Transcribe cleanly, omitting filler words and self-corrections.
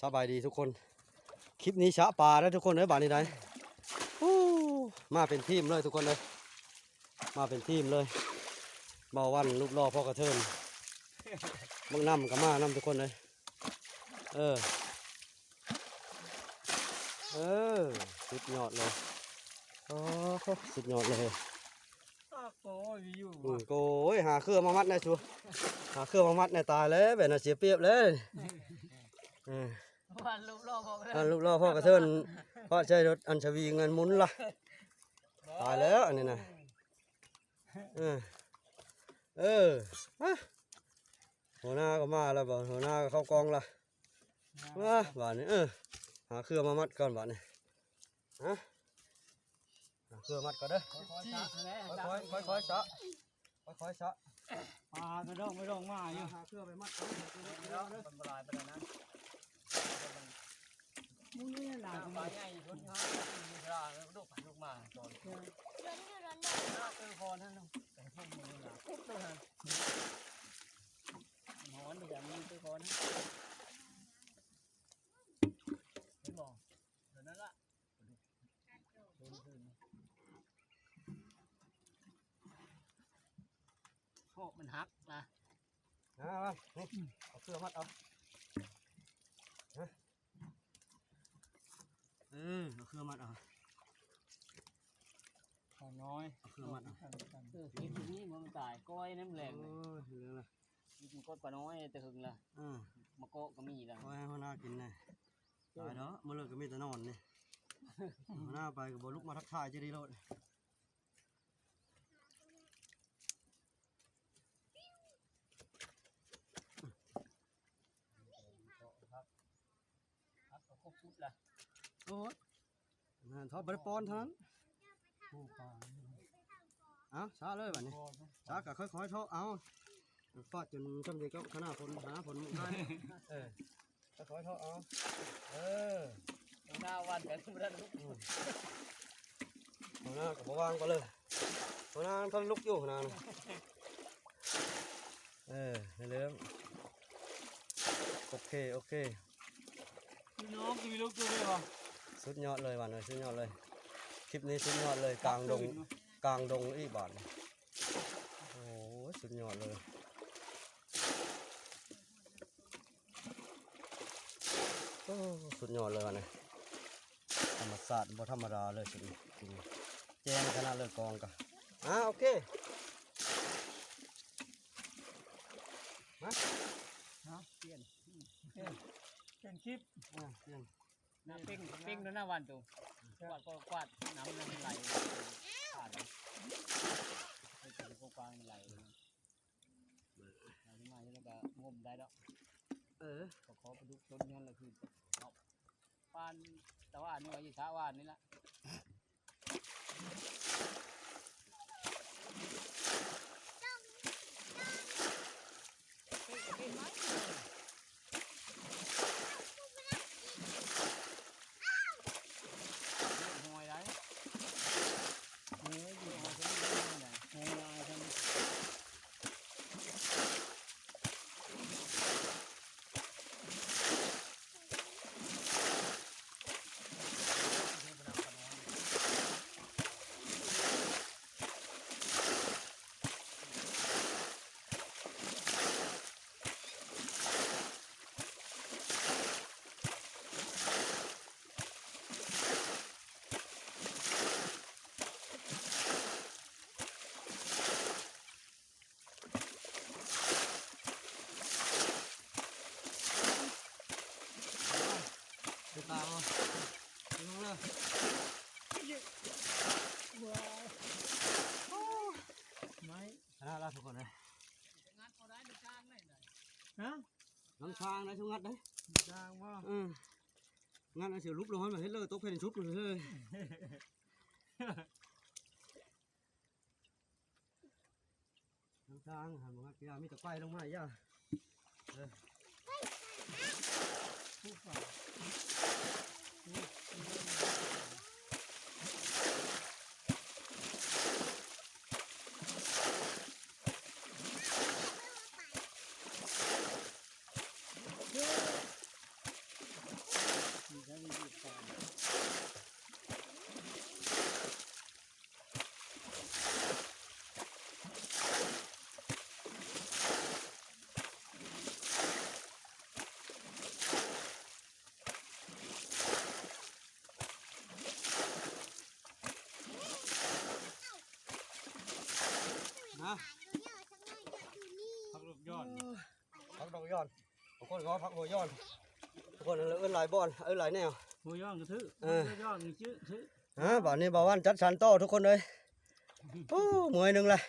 สบายดีทุกคนคลิปนี้ชะปลาแล้วทุกคนเลยบ้านนี้ได้มาเป็นทีมเลยทุกคนเลยมาเป็นทีมเลยเบาวันรูปล่อพ่อกระเทินบังน้ำกับมาน้ำทุกคนเลยสุดยอดเลยโอ้สุดยอดเลยโอ้ยหาเครื่องมามัดนะชัวหาเครื่องมามัดในตายเลยแบบน่ะเสียเปรียบเลยวันรูปล่อพ่อกระเทิน อันรูปล่อพ่อกระเทินเพราะใช้รถอัญชวีเงินหมุนละตายแล้วอันนี้นะหัวหน้าก็มาแล้วบ่หัวหน้าก็เข้ากองละว้าบ้านนี้หาเครื่องมามัดก่อนบ้านนี้หาเครื่องมัดก่อนเด้อค่อยๆซะค่อยๆซะปลากระดองไม่ดองมาอยู่หาเครื่องไปมัดก่อนมันบลายไปแล้วนะมึงนี่หลายปลาใหญ่ชุดนี้มีปลาลูกมาตอนคือพอท่านน้องแต่พวกมึงนี่หนาปุ๊บเลยฮะหอนอย่างนี้คือพอนะเห็นบอกเดี๋ยวนั้นละโดนคืนโอ้มันหักนะนี่เอาเครื่องมัดเอาเอาเครื่องมัดเอาน้อยเอาเครื่องมัดเอาคลิปนี้มันตายก้อยน้ำแรงเลย เหลืองละกินก้อยปลาน้อยแต่หึงละมะโกก็มีละก้อยให้หัวหน้ากินเลยตายเนาะมื่อเลิกก็มีแต่นอนนี่หัวหน้าไปกับบลุกมาทักทายจะดีโลดโอ้ยทอดบริปอนเท่านั้นเอาช้าเลยแบบนี้ช้ากับค่อยๆทอดเอาฟาดจนจำใจก็ขนาดผลหาผลได้ค่อยๆทอดเอาหน้าวันแต่ทุกท่านหัวหน้ากับวางก็เลยหัวหน้าท่านลุกอยู่หัวหน้าในเรื่องโอเคน้องมีลูกด้วยป่ะสุดยอดเลยบ้านเลยสุดยอดเลยคลิปนี้สุดยอดเลยกลางดงอีบ้านโอ้สุดยอดเลยสุดยอดเลยนะธรรมศาสตร์บ่ธรรมดาเลยสุดจริงแจ้งขนาดเลยกองกันโอเคมาเปลี่ยนคลิปเปลี่ยนน้ำปิ้งหน้าวันตัวกวาดน้ำไหลขาดไอ้ตัวกวางไหลมาแล้วก็งมได้แล้วขอไปดูต้นนี้ละคือปานแต่ว่านี่ว่าอยู่ช้าว่านี่ละตามมาดูเลยไม่น่ารักทุกคนเลยงัดเอาได้ในช้างไหนน้ำช้างนะช่วงงัดได้ช้างว่างัดเสียวลุกลงให้มาให้เลยตกเพลินชุบเลยน้ำช้างหันมากีฬามีแต่ไปลงมาย่า ฮะ พักลูกยอด พักดอกย้อนบางคนก็พักหัวย้อนบางคนเอิ้นหลายบอนหลายแนว หัวย้อนก็ถือยอดนี่ชื่อ ฮะบ่าวนี้บ่าววันจัดสรรต่อทุกคนเลยโอ้หมวยหนึ่งเลย